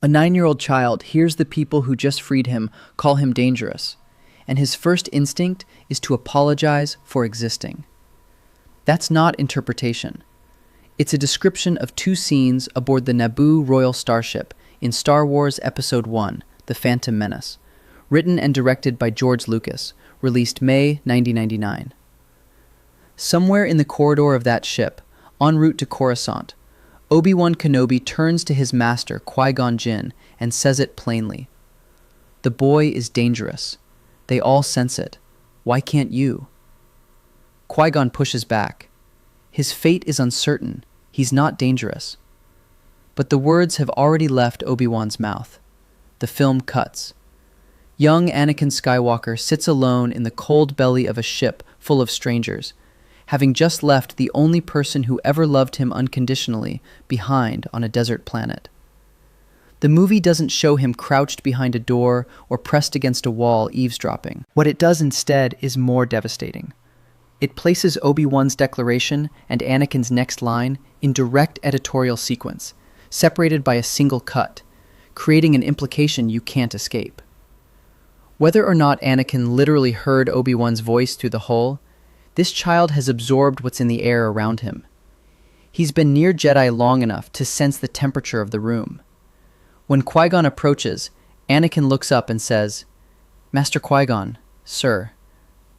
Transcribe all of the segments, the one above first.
A 9-year-old child hears the people who just freed him call him dangerous, and his first instinct is to apologize for existing. That's not interpretation. It's a description of two scenes aboard the Naboo Royal Starship in Star Wars Episode I, The Phantom Menace, written and directed by George Lucas, released May 1999. Somewhere in the corridor of that ship, en route to Coruscant, Obi-Wan Kenobi turns to his master, Qui-Gon Jinn, and says it plainly. The boy is dangerous. They all sense it. Why can't you? Qui-Gon pushes back. His fate is uncertain. He's not dangerous. But the words have already left Obi-Wan's mouth. The film cuts. Young Anakin Skywalker sits alone in the cold belly of a ship full of strangers, having just left the only person who ever loved him unconditionally behind on a desert planet. The movie doesn't show him crouched behind a door or pressed against a wall eavesdropping. What it does instead is more devastating. It places Obi-Wan's declaration and Anakin's next line in direct editorial sequence, separated by a single cut, creating an implication you can't escape. Whether or not Anakin literally heard Obi-Wan's voice through the hole, this child has absorbed what's in the air around him. He's been near Jedi long enough to sense the temperature of the room. When Qui-Gon approaches, Anakin looks up and says, "Master Qui-Gon, sir,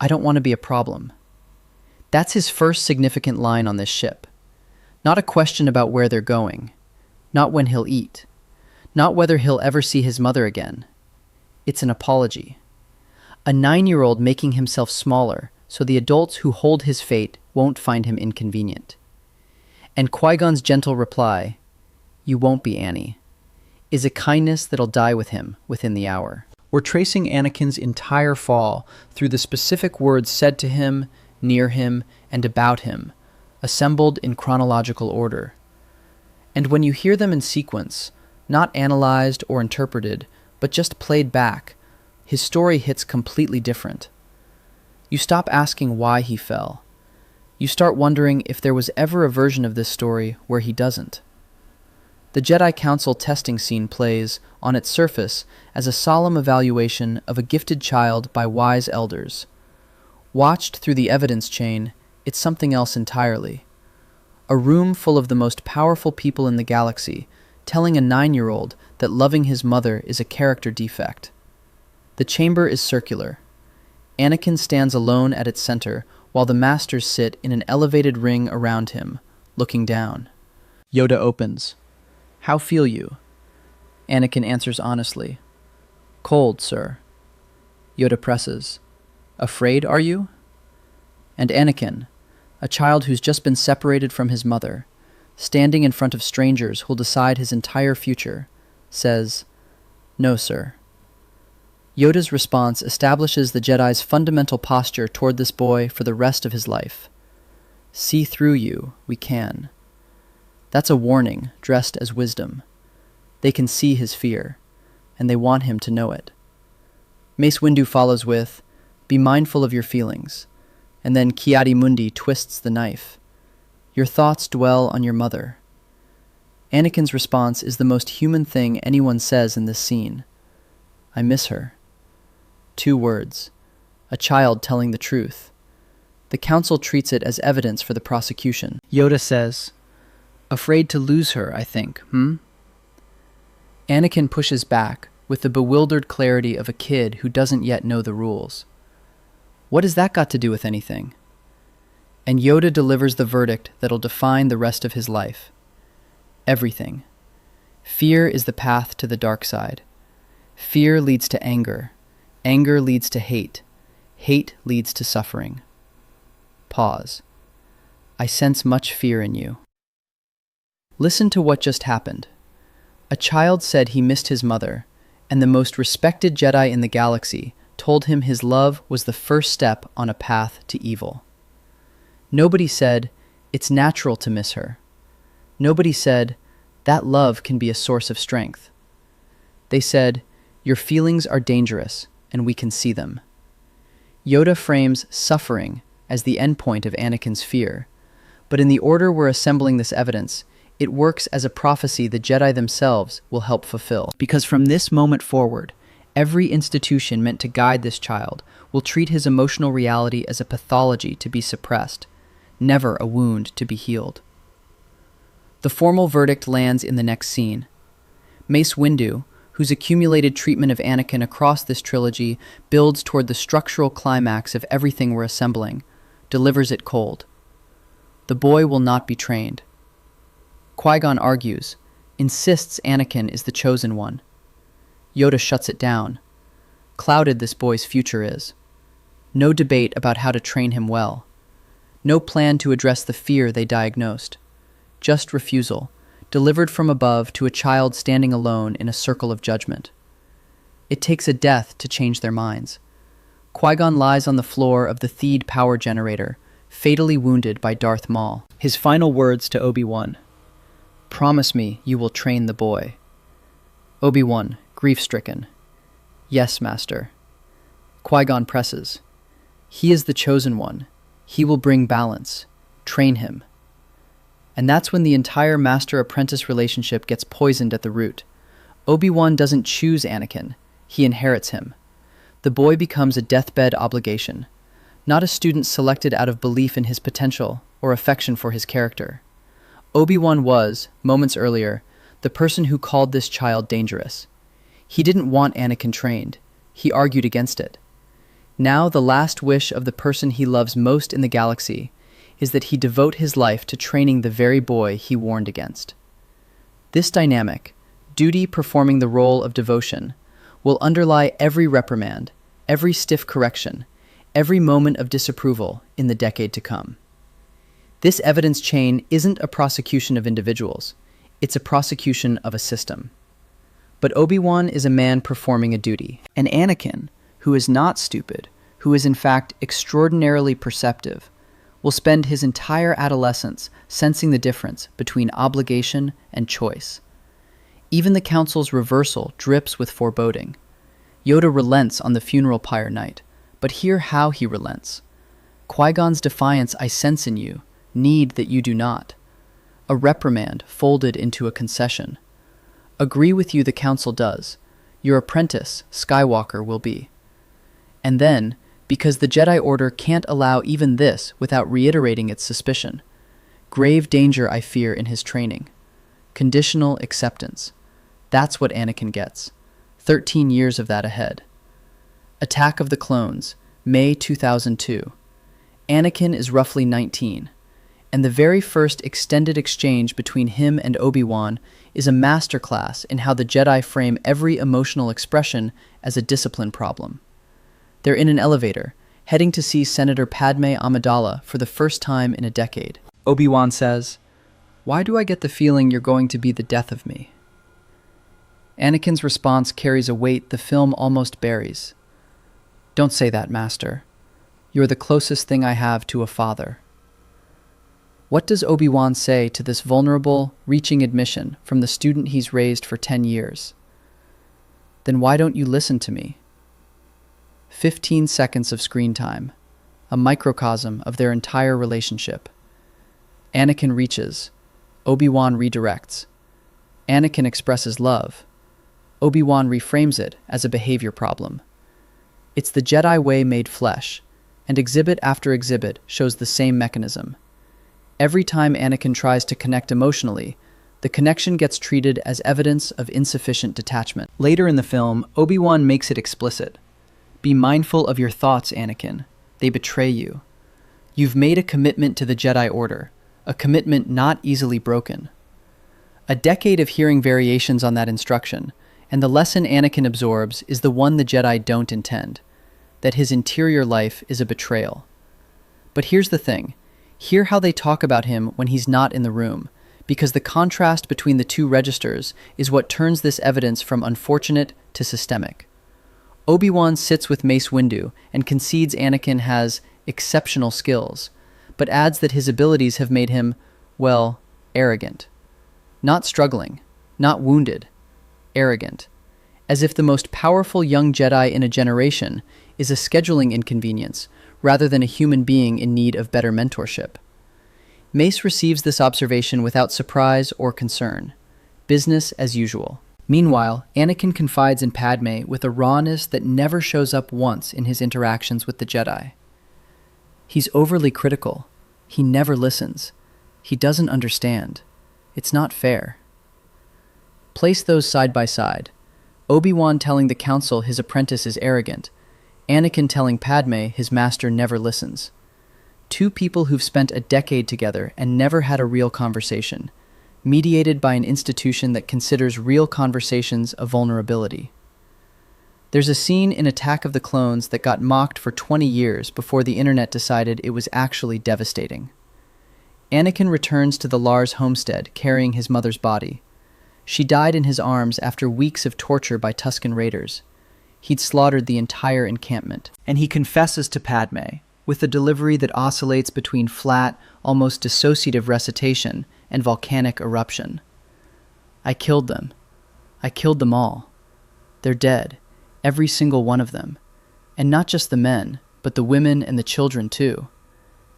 I don't want to be a problem." That's his first significant line on this ship. Not a question about where they're going, not when he'll eat, not whether he'll ever see his mother again. It's an apology. A 9-year-old making himself smaller so the adults who hold his fate won't find him inconvenient. And Qui-Gon's gentle reply, "You won't be, Annie," is a kindness that'll die with him within the hour. We're tracing Anakin's entire fall through the specific words said to him, near him, and about him, assembled in chronological order. And when you hear them in sequence, not analyzed or interpreted, but just played back, his story hits completely different. You stop asking why he fell. You start wondering if there was ever a version of this story where he doesn't. The Jedi Council testing scene plays, on its surface, as a solemn evaluation of a gifted child by wise elders. Watched through the evidence chain, it's something else entirely. A room full of the most powerful people in the galaxy, telling a 9-year-old that loving his mother is a character defect. The chamber is circular. Anakin stands alone at its center, while the masters sit in an elevated ring around him, looking down. Yoda opens. "How feel you?" Anakin answers honestly. "Cold, sir." Yoda presses. "Afraid, are you?" And Anakin, a child who's just been separated from his mother, standing in front of strangers who'll decide his entire future, says, "No, sir." Yoda's response establishes the Jedi's fundamental posture toward this boy for the rest of his life. See through you, we can. That's a warning dressed as wisdom. They can see his fear, and they want him to know it. Mace Windu follows with, "Be mindful of your feelings," and then Ki-Adi-Mundi twists the knife. "Your thoughts dwell on your mother." Anakin's response is the most human thing anyone says in this scene. "I miss her." 2 words. A child telling the truth. The council treats it as evidence for the prosecution. Yoda says, "Afraid to lose her, I think, Anakin pushes back with the bewildered clarity of a kid who doesn't yet know the rules. What has that got to do with anything? And Yoda delivers the verdict that'll define the rest of his life. Everything. Fear is the path to the dark side. Fear leads to anger. Anger leads to hate. Hate leads to suffering. Pause. I sense much fear in you. Listen to what just happened. A child said he missed his mother, and the most respected Jedi in the galaxy told him his love was the first step on a path to evil. Nobody said, "It's natural to miss her." Nobody said, "That love can be a source of strength." They said, "Your feelings are dangerous, and we can see them." Yoda frames suffering as the endpoint of Anakin's fear, but in the order we're assembling this evidence, It works as a prophecy the Jedi themselves will help fulfill. Because from this moment forward, every institution meant to guide this child will treat his emotional reality as a pathology to be suppressed, never a wound to be healed. The formal verdict lands in the next scene. Mace Windu, whose accumulated treatment of Anakin across this trilogy builds toward the structural climax of everything we're assembling, delivers it cold. The boy will not be trained. Qui-Gon argues, insists Anakin is the chosen one. Yoda shuts it down. Clouded this boy's future is. No debate about how to train him well. No plan to address the fear they diagnosed. Just refusal, delivered from above to a child standing alone in a circle of judgment. It takes a death to change their minds. Qui-Gon lies on the floor of the Theed power generator, fatally wounded by Darth Maul. His final words to Obi-Wan: "Promise me you will train the boy." Obi-Wan, grief-stricken: "Yes, Master." Qui-Gon presses: "He is the chosen one. He will bring balance. Train him." And that's when the entire master-apprentice relationship gets poisoned at the root. Obi-Wan doesn't choose Anakin. He inherits him. The boy becomes a deathbed obligation, not a student selected out of belief in his potential or affection for his character. Obi-Wan was, moments earlier, the person who called this child dangerous. He didn't want Anakin trained. He argued against it. Now the last wish of the person he loves most in the galaxy is that he devote his life to training the very boy he warned against. This dynamic, duty performing the role of devotion, will underlie every reprimand, every stiff correction, every moment of disapproval in the decade to come. This evidence chain isn't a prosecution of individuals, it's a prosecution of a system. But Obi-Wan is a man performing a duty, and Anakin, who is not stupid, who is in fact extraordinarily perceptive, will spend his entire adolescence sensing the difference between obligation and choice. Even the Council's reversal drips with foreboding. Yoda relents on the funeral pyre night, but hear how he relents. Qui-Gon's defiance I sense in you, need that you do not. A reprimand folded into a concession. Agree with you the Council does. Your apprentice, Skywalker, will be. And then, because the Jedi Order can't allow even this without reiterating its suspicion. Grave danger I fear in his training. Conditional acceptance. That's what Anakin gets. 13 years of that ahead. Attack of the Clones, May 2002. Anakin is roughly 19, and the very first extended exchange between him and Obi-Wan is a masterclass in how the Jedi frame every emotional expression as a discipline problem. They're in an elevator, heading to see Senator Padme Amidala for the first time in a decade. Obi-Wan says, "Why do I get the feeling you're going to be the death of me?" Anakin's response carries a weight the film almost buries. "Don't say that, Master. You're the closest thing I have to a father." What does Obi-Wan say to this vulnerable, reaching admission from the student he's raised for 10 years? "Then why don't you listen to me?" 15 seconds of screen time, a microcosm of their entire relationship. Anakin reaches. Obi-Wan redirects. Anakin expresses love. Obi-Wan reframes it as a behavior problem. It's the Jedi way made flesh, and exhibit after exhibit shows the same mechanism. Every time Anakin tries to connect emotionally, the connection gets treated as evidence of insufficient detachment. Later in the film, Obi-Wan makes it explicit. "Be mindful of your thoughts, Anakin. They betray you. You've made a commitment to the Jedi Order, a commitment not easily broken." A decade of hearing variations on that instruction, and the lesson Anakin absorbs is the one the Jedi don't intend, that his interior life is a betrayal. But here's the thing. Hear how they talk about him when he's not in the room, because the contrast between the two registers is what turns this evidence from unfortunate to systemic. Obi-Wan sits with Mace Windu and concedes Anakin has exceptional skills, but adds that his abilities have made him, well, arrogant. Not struggling, not wounded, arrogant. As if the most powerful young Jedi in a generation is a scheduling inconvenience rather than a human being in need of better mentorship. Mace receives this observation without surprise or concern. Business as usual. Meanwhile, Anakin confides in Padme with a rawness that never shows up once in his interactions with the Jedi. He's overly critical. He never listens. He doesn't understand. It's not fair. Place those side by side. Obi-Wan telling the Council his apprentice is arrogant. Anakin telling Padme his master never listens. Two people who've spent a decade together and never had a real conversation, mediated by an institution that considers real conversations a vulnerability. There's a scene in Attack of the Clones that got mocked for 20 years before the internet decided it was actually devastating. Anakin returns to the Lars homestead carrying his mother's body. She died in his arms after weeks of torture by Tusken raiders. He'd slaughtered the entire encampment. And he confesses to Padme, with a delivery that oscillates between flat, almost dissociative recitation and volcanic eruption. I killed them. I killed them all. They're dead, every single one of them. And not just the men, but the women and the children too.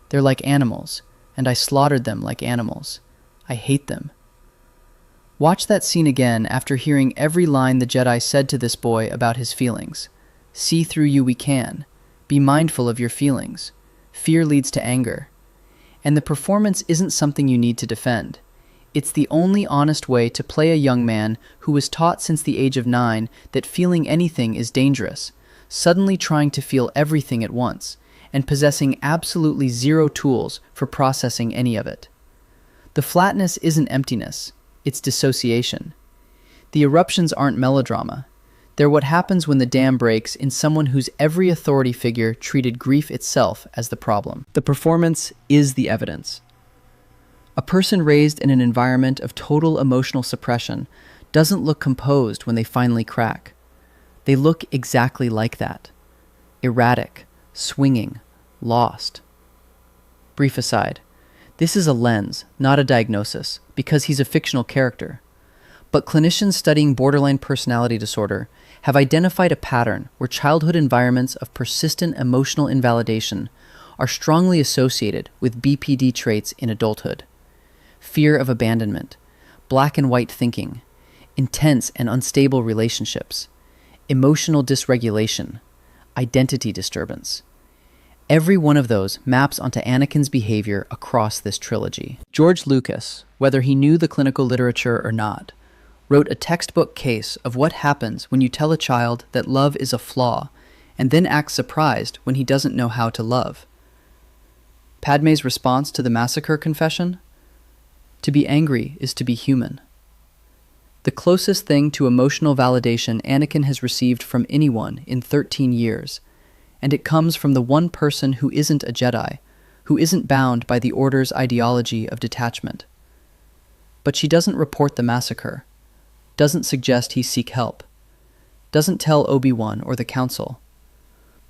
They're like animals, and I slaughtered them like animals. I hate them. Watch that scene again after hearing every line the Jedi said to this boy about his feelings. See through you we can. Be mindful of your feelings. Fear leads to anger. And the performance isn't something you need to defend. It's the only honest way to play a young man who was taught since the age of 9 that feeling anything is dangerous, suddenly trying to feel everything at once, and possessing absolutely zero tools for processing any of it. The flatness isn't emptiness. It's dissociation. The eruptions aren't melodrama. They're what happens when the dam breaks in someone whose every authority figure treated grief itself as the problem. The performance is the evidence. A person raised in an environment of total emotional suppression doesn't look composed when they finally crack. They look exactly like that. Erratic, swinging, lost. Brief aside. This is a lens, not a diagnosis, because he's a fictional character. But clinicians studying borderline personality disorder have identified a pattern where childhood environments of persistent emotional invalidation are strongly associated with BPD traits in adulthood. Fear of abandonment, black and white thinking, intense and unstable relationships, emotional dysregulation, identity disturbance. Every one of those maps onto Anakin's behavior across this trilogy. George Lucas, whether he knew the clinical literature or not, wrote a textbook case of what happens when you tell a child that love is a flaw and then act surprised when he doesn't know how to love. Padme's response to the massacre confession? To be angry is to be human. The closest thing to emotional validation Anakin has received from anyone in 13 years, and it comes from the one person who isn't a Jedi, who isn't bound by the Order's ideology of detachment. But she doesn't report the massacre, doesn't suggest he seek help, doesn't tell Obi-Wan or the Council.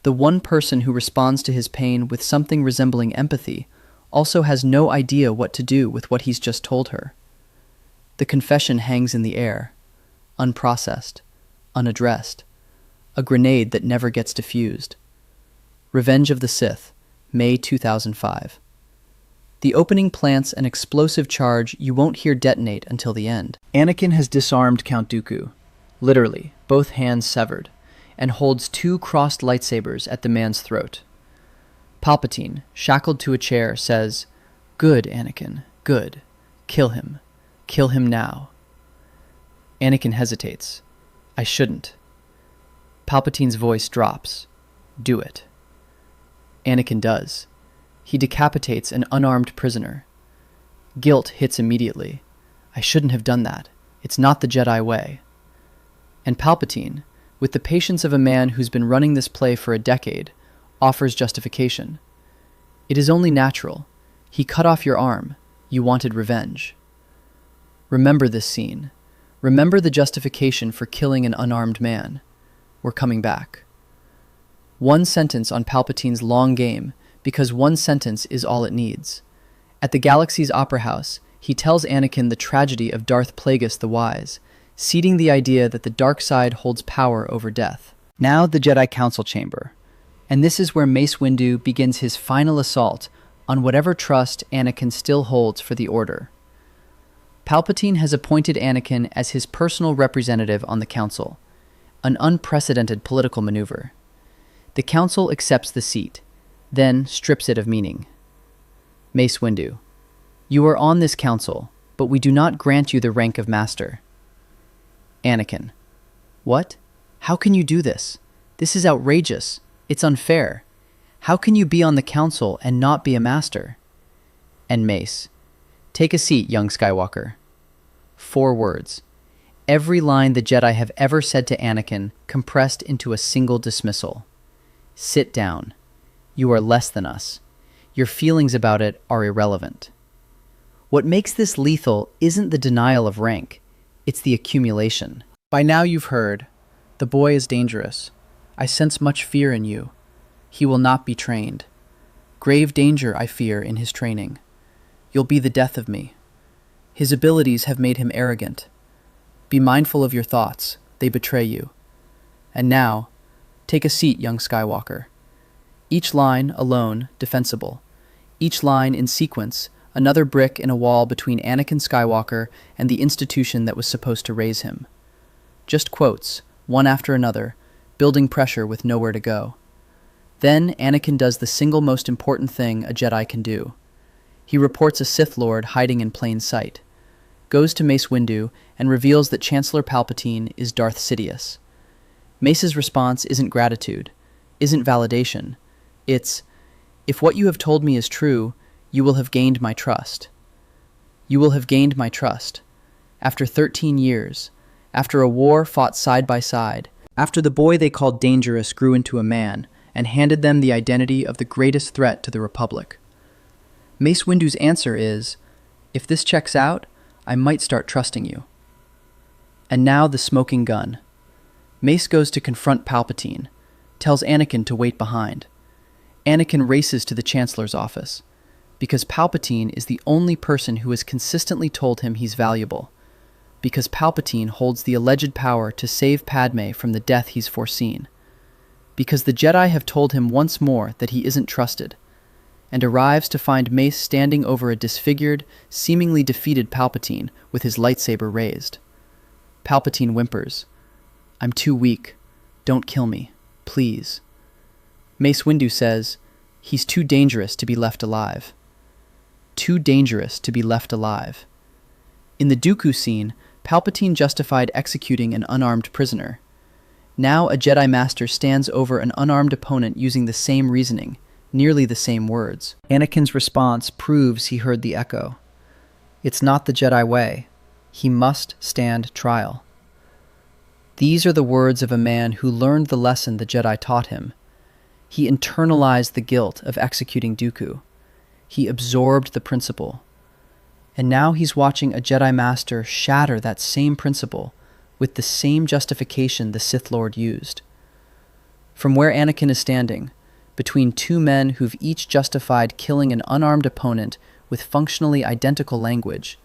The one person who responds to his pain with something resembling empathy also has no idea what to do with what he's just told her. The confession hangs in the air, unprocessed, unaddressed, a grenade that never gets diffused. Revenge of the Sith, May 2005. The opening plants an explosive charge you won't hear detonate until the end. Anakin has disarmed Count Dooku, literally, both hands severed, and holds 2 crossed lightsabers at the man's throat. Palpatine, shackled to a chair, says, "Good, Anakin, good. Kill him. Kill him now." Anakin hesitates. "I shouldn't." Palpatine's voice drops. "Do it." Anakin does. He decapitates an unarmed prisoner. Guilt hits immediately. "I shouldn't have done that. It's not the Jedi way." And Palpatine, with the patience of a man who's been running this play for a decade, offers justification. "It is only natural. He cut off your arm. You wanted revenge." Remember this scene. Remember the justification for killing an unarmed man. We're coming back. One sentence on Palpatine's long game, because one sentence is all it needs. At the Galaxy's Opera House, he tells Anakin the tragedy of Darth Plagueis the Wise, seeding the idea that the dark side holds power over death. Now the Jedi Council chamber. And this is where Mace Windu begins his final assault on whatever trust Anakin still holds for the Order. Palpatine has appointed Anakin as his personal representative on the Council, an unprecedented political maneuver. The Council accepts the seat, then strips it of meaning. Mace Windu, you are on this Council, but we do not grant you the rank of Master. Anakin, what? How can you do this? This is outrageous. It's unfair. How can you be on the Council and not be a Master? And Mace, take a seat, young Skywalker. 4 words. Every line the Jedi have ever said to Anakin compressed into a single dismissal. Sit down. You are less than us. Your feelings about it are irrelevant. What makes this lethal isn't the denial of rank, it's the accumulation. By now you've heard, the boy is dangerous. I sense much fear in you. He will not be trained. Grave danger, I fear, in his training. You'll be the death of me. His abilities have made him arrogant. Be mindful of your thoughts, they betray you. And now, take a seat, young Skywalker. Each line, alone, defensible. Each line, in sequence, another brick in a wall between Anakin Skywalker and the institution that was supposed to raise him. Just quotes, one after another, building pressure with nowhere to go. Then Anakin does the single most important thing a Jedi can do. He reports a Sith Lord hiding in plain sight, goes to Mace Windu, and reveals that Chancellor Palpatine is Darth Sidious. Mace's response isn't gratitude, isn't validation. It's, if what you have told me is true, you will have gained my trust. You will have gained my trust. After 13 years, after a war fought side by side, after the boy they called dangerous grew into a man and handed them the identity of the greatest threat to the Republic. Mace Windu's answer is, if this checks out, I might start trusting you. And now the smoking gun. Mace goes to confront Palpatine, tells Anakin to wait behind. Anakin races to the Chancellor's office, because Palpatine is the only person who has consistently told him he's valuable, because Palpatine holds the alleged power to save Padme from the death he's foreseen, because the Jedi have told him once more that he isn't trusted, and arrives to find Mace standing over a disfigured, seemingly defeated Palpatine with his lightsaber raised. Palpatine whimpers, I'm too weak. Don't kill me, please. Mace Windu says, he's too dangerous to be left alive. Too dangerous to be left alive. In the Dooku scene, Palpatine justified executing an unarmed prisoner. Now a Jedi Master stands over an unarmed opponent using the same reasoning, nearly the same words. Anakin's response proves he heard the echo. It's not the Jedi way. He must stand trial. These are the words of a man who learned the lesson the Jedi taught him. He internalized the guilt of executing Dooku. He absorbed the principle. And now he's watching a Jedi Master shatter that same principle with the same justification the Sith Lord used. From where Anakin is standing, between 2 men who've each justified killing an unarmed opponent with functionally identical language,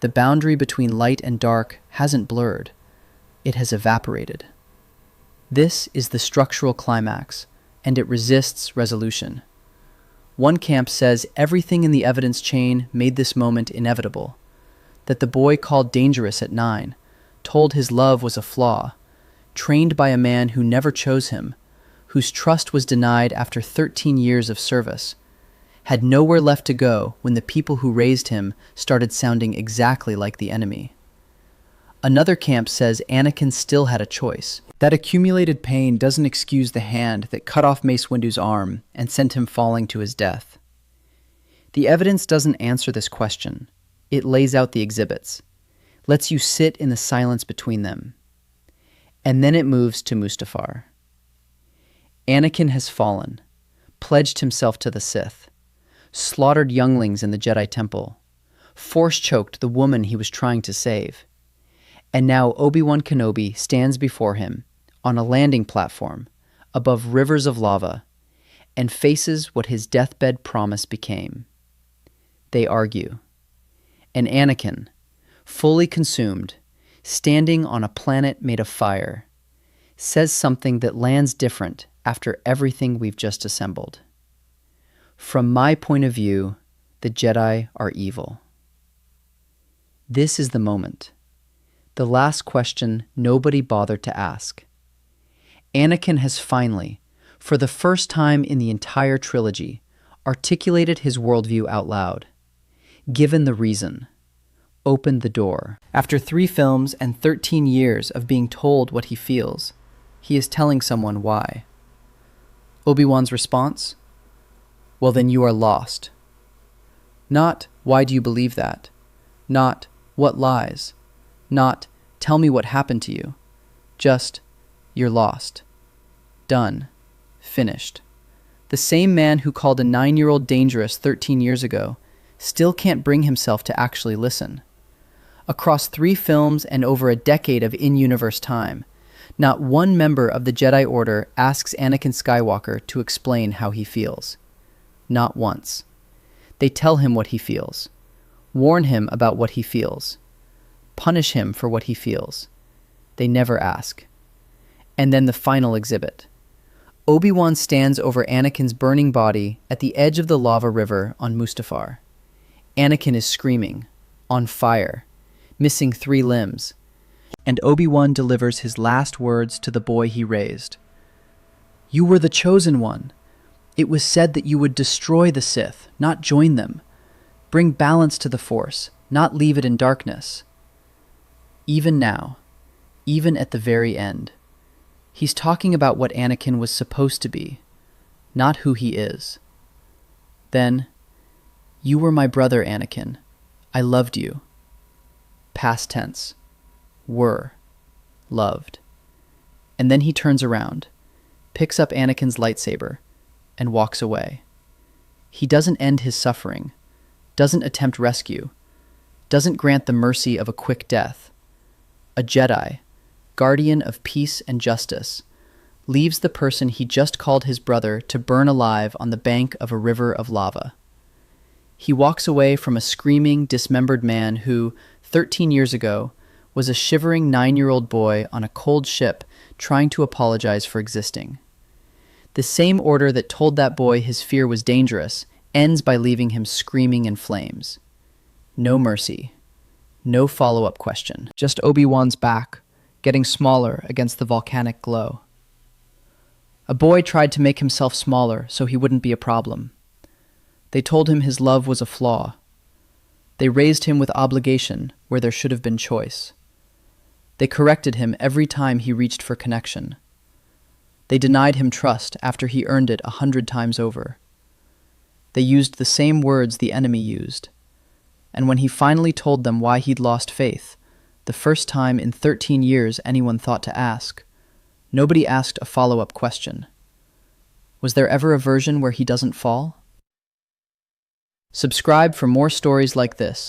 the boundary between light and dark hasn't blurred. It has evaporated. This is the structural climax, and it resists resolution. One camp says everything in the evidence chain made this moment inevitable, that the boy called dangerous at 9, told his love was a flaw, trained by a man who never chose him, whose trust was denied after 13 years of service, had nowhere left to go when the people who raised him started sounding exactly like the enemy. Another camp says Anakin still had a choice. That accumulated pain doesn't excuse the hand that cut off Mace Windu's arm and sent him falling to his death. The evidence doesn't answer this question. It lays out the exhibits, lets you sit in the silence between them. And then it moves to Mustafar. Anakin has fallen, pledged himself to the Sith, slaughtered younglings in the Jedi Temple, force-choked the woman he was trying to save. And now Obi-Wan Kenobi stands before him on a landing platform above rivers of lava and faces what his deathbed promise became. They argue. And Anakin, fully consumed, standing on a planet made of fire, says something that lands different after everything we've just assembled. From my point of view, the Jedi are evil. This is the moment. The last question nobody bothered to ask. Anakin has finally, for the first time in the entire trilogy, articulated his worldview out loud. Given the reason. Opened the door. After 3 films and 13 years of being told what he feels, he is telling someone why. Obi-Wan's response? Well, then you are lost. Not, why do you believe that? Not, what lies? Not, tell me what happened to you. Just, you're lost. Done. Finished. The same man who called a 9-year-old dangerous 13 years ago still can't bring himself to actually listen. Across 3 films and over a decade of in-universe time, not one member of the Jedi Order asks Anakin Skywalker to explain how he feels. Not once. They tell him what he feels, warn him about what he feels, punish him for what he feels. They never ask. And then the final exhibit. Obi-Wan stands over Anakin's burning body at the edge of the lava river on Mustafar. Anakin is screaming, on fire, missing 3 limbs, and Obi-Wan delivers his last words to the boy he raised. You were the chosen one. It was said that you would destroy the Sith, not join them. Bring balance to the Force, not leave it in darkness. Even now, even at the very end, he's talking about what Anakin was supposed to be, not who he is. Then, you were my brother, Anakin. I loved you. Past tense. Were. Loved. And then he turns around, picks up Anakin's lightsaber, and walks away. He doesn't end his suffering, doesn't attempt rescue, doesn't grant the mercy of a quick death. A Jedi, guardian of peace and justice, leaves the person he just called his brother to burn alive on the bank of a river of lava. He walks away from a screaming, dismembered man who, 13 years ago, was a shivering 9-year-old boy on a cold ship trying to apologize for existing. The same order that told that boy his fear was dangerous ends by leaving him screaming in flames. No mercy. No follow-up question. Just Obi-Wan's back, getting smaller against the volcanic glow. A boy tried to make himself smaller so he wouldn't be a problem. They told him his love was a flaw. They raised him with obligation where there should have been choice. They corrected him every time he reached for connection. They denied him trust after he earned it 100 times over. They used the same words the enemy used. And when he finally told them why he'd lost faith, the first time in 13 years anyone thought to ask, nobody asked a follow-up question. Was there ever a version where he doesn't fall? Subscribe for more stories like this.